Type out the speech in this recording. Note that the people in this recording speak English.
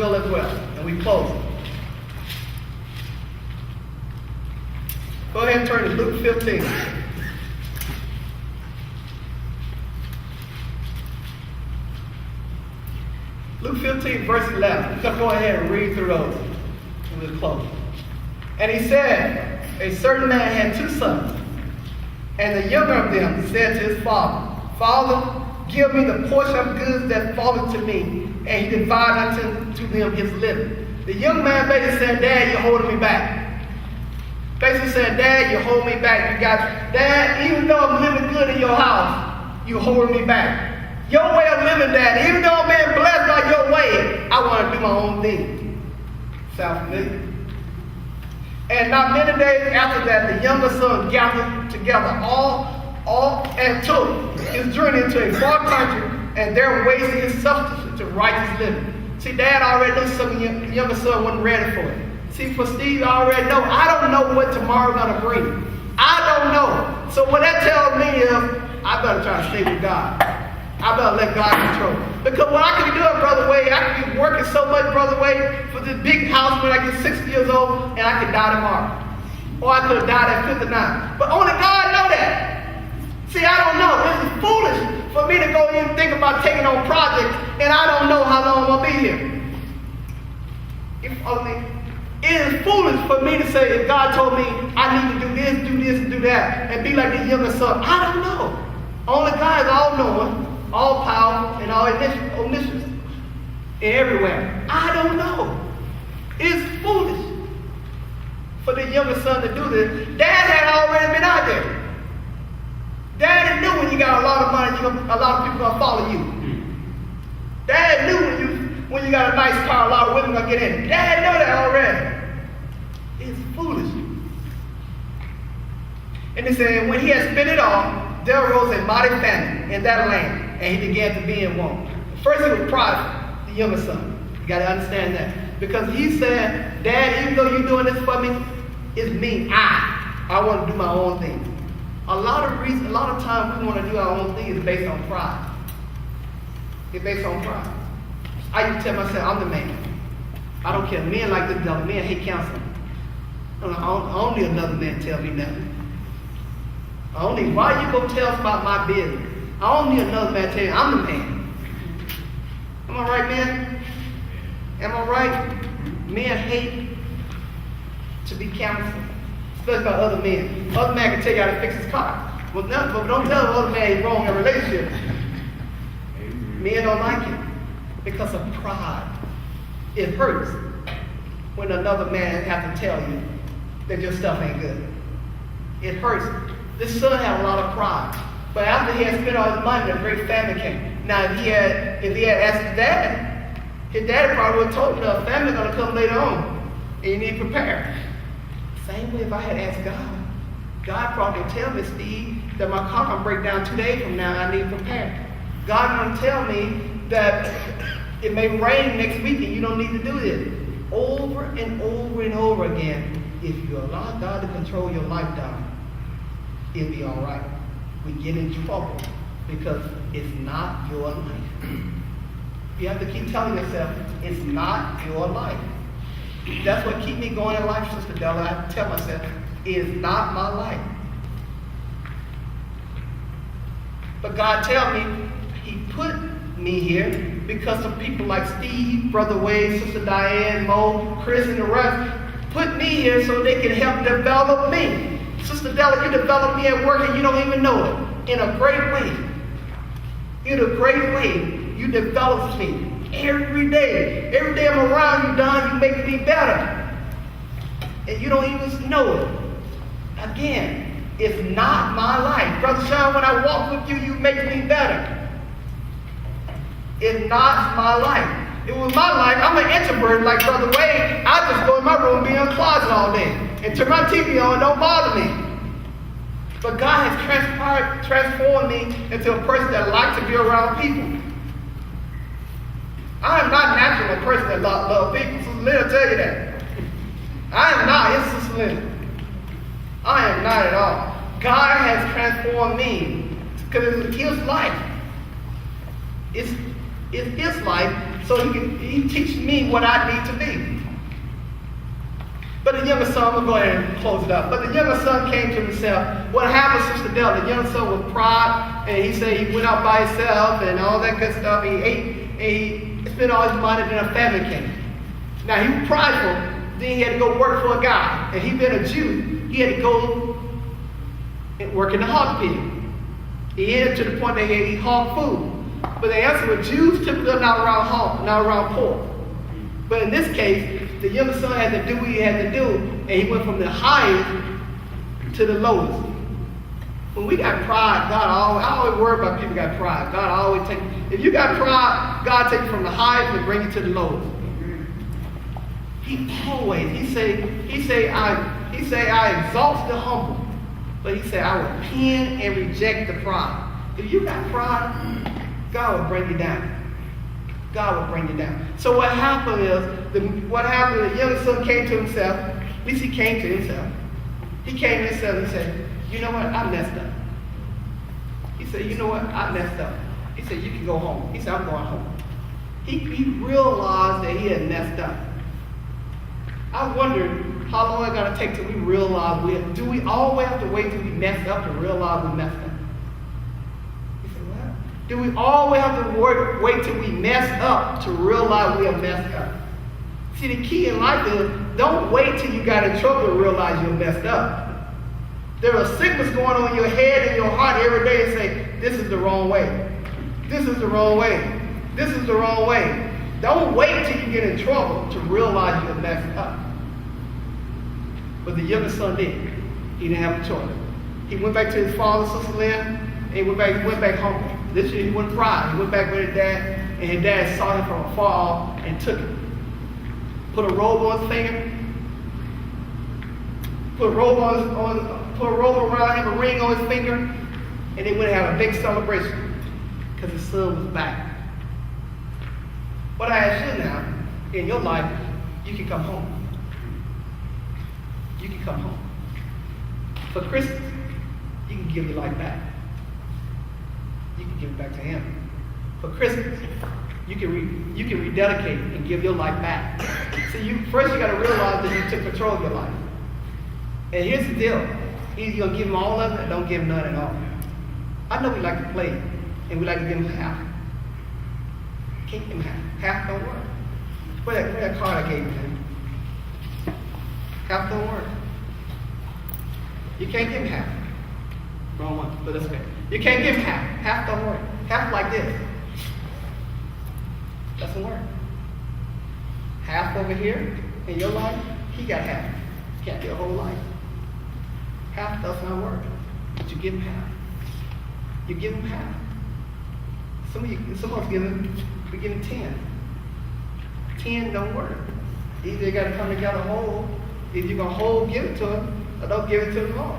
will as well. And we close it. Go ahead and turn to Luke 15. Luke 15, verse 11. Just go ahead and read through those. And we'll close. And he said, a certain man had 2 sons. And the younger of them said to his father, Father, give me the portion of goods that falleth to me. And he divided unto them his living. The young man basically said, Dad, you're holding me back. Basically said, Dad, you're holding me back. Dad, even though I'm living good in your house, you're holding me back. Your way of living, Dad, even though I'm being blessed by your way, I want to do my own thing. Sound familiar? And not many days after that, the younger son gathered together all and took his journey into a far country, and there wasted his substance to righteous living. See, Dad already knew some of the younger son wasn't ready for it. See, for Steve, I already know. I don't know what tomorrow's going to bring. I don't know. So what that tells me is, I better try to stay with God. I better let God control. Because what I can do, Brother Wade, I can be working so much, Brother Wade, for this big house when I get 60 years old, and I could die tomorrow. Or I could have died at 59. But only God knows that. See, I don't know. This is foolish for me to go in and think about taking on projects, and I don't know how long I'm going to be here. It is foolish for me to say, if God told me I need to do this, and do that, and be like the younger son. I don't know. Only God is all-knowing, all-powerful, and all omniscient, and everywhere. I don't know. It's foolish for the younger son to do this. Dad had already been out there. Dad knew when you got a lot of money, a lot of people going to follow you. Dad knew when you got a nice car, a lot of women going to get in it. Dad knew that already. It's foolish. And it said, when he had spent it all, there arose a mighty famine in that land, and he began to be in want. First it was pride, the younger son. You got to understand that. Because he said, Dad, even though you're doing this for me, it's me. I want to do my own thing. A lot of times we want to do our own thing is based on pride. It's based on pride. I used to tell myself, I'm the man. I don't care. Men like this devil. Men hate counseling. I don't need another man to tell me nothing. Why you go tell us about my business? I don't need another man to tell you I'm the man. Am I right, man? Am I right? Men hate to be counseled, especially by other men. Other man can tell you how to fix his car. But don't tell the other man he's wrong in a relationship. Men don't like it because of pride. It hurts when another man has to tell you that your stuff ain't good. It hurts. This son had a lot of pride. But after he had spent all his money, a great famine came. Now, if he had asked his dad probably would have told him the famine's going to come later on, and you need to prepare. Same way if I had asked God probably tell me, Steve, that my car can break down 2 days from now, I need to prepare. God going to tell me that it may rain next week and you don't need to do this. Over and over and over again, if you allow God to control your life down, it'll be all right. We get in trouble because it's not your life. You have to keep telling yourself, it's not your life. That's what keeps me going in life, Sister Della. I have to tell myself, it's not my life. But God tell me, He put me here because of people like Steve, Brother Wade, Sister Diane, Mo, Chris, and the rest. Put me here so they can help develop me. Sister Della, you developed me at work and you don't even know it. In a great way. In a great way. You develop me. Every day. Every day I'm around you, Don, you make me better. And you don't even know it. Again, it's not my life. Brother Sean, when I walk with you, you make me better. It's not my life. It was my life. I'm an introvert like Brother Wade. I just go in my room, be in the closet all day, and turn my TV on, don't bother me. But God has transformed me into a person that likes to be around people. I am not naturally a person that loves people. Sister Linda tell you that. I am not. It's Sister Linda. I am not at all. God has transformed me because it's His life. It's His life. so he teach me what I need to be. But the younger son, I'm going to go ahead and close it up. But the younger son came to himself. What happened, Sister Dell? The younger son was pride, and he said he went out by himself and all that good stuff. He ate, and he spent all his money, then a famine came. Now, he was prideful. Then he had to go work for a guy. And he being a Jew, he had to go and work in the hog pit. He ended to the point that he had to eat hog food. But the answer was Jews typically are not around hog, not around pork. But in this case, the younger son had to do what he had to do, and he went from the highest to the lowest. When we got pride, I always worry about people got pride. God always take, if you got pride, God take you from the highest and bring you to the lowest. He say, I exalt the humble, but he said, I will pin and reject the pride. If you got pride, God will bring you down. God will bring you down. So what happened is, the younger son came to himself. At least he came to himself. He came to himself and said, you know what, I messed up. He said, you know what, I messed up. He said, you can go home. He said, I'm going home. He realized that he had messed up. I wondered how long it's going to take till we realize do we always have to wait till we mess up to realize we messed up? Do we always have to wait till we mess up to realize we have messed up? See, the key in life is don't wait till you got in trouble to realize you're messed up. There are sickness going on in your head and your heart every day and say, this is the wrong way. This is the wrong way. This is the wrong way. Don't wait till you get in trouble to realize you're messed up. But the younger son did. He didn't have a choice. He went back to his father, Sister Lynn, and he went back home. This year he went pride. He went back with his dad, and his dad saw him from afar off and took him. Put a robe on his finger. Put a robe around him, a ring on his finger, and they went and had a big celebration because his son was back. What I ask you now, in your life, you can come home. You can come home. For Christmas, you can give your life back. You can give it back to him. For Christmas, you can rededicate and give your life back. See, first you got to realize that you took control of your life. And here's the deal. Either you're going to give him all of it or don't give him none at all. I know we like to play, and we like to give him half. Can't give him half. Half don't work. Where that card I gave him? Half don't work. You can't give him half. Wrong one, but that's okay. You can't give him half. Half don't work. Half like this. Doesn't work. Half over here in your life, he got half. You can't get a whole life. Half does not work. But you give him half. You give him half. Some of us we give him 10. 10 don't work. Either you got to come together whole. Either you're going to give it to him, or don't give it to him all.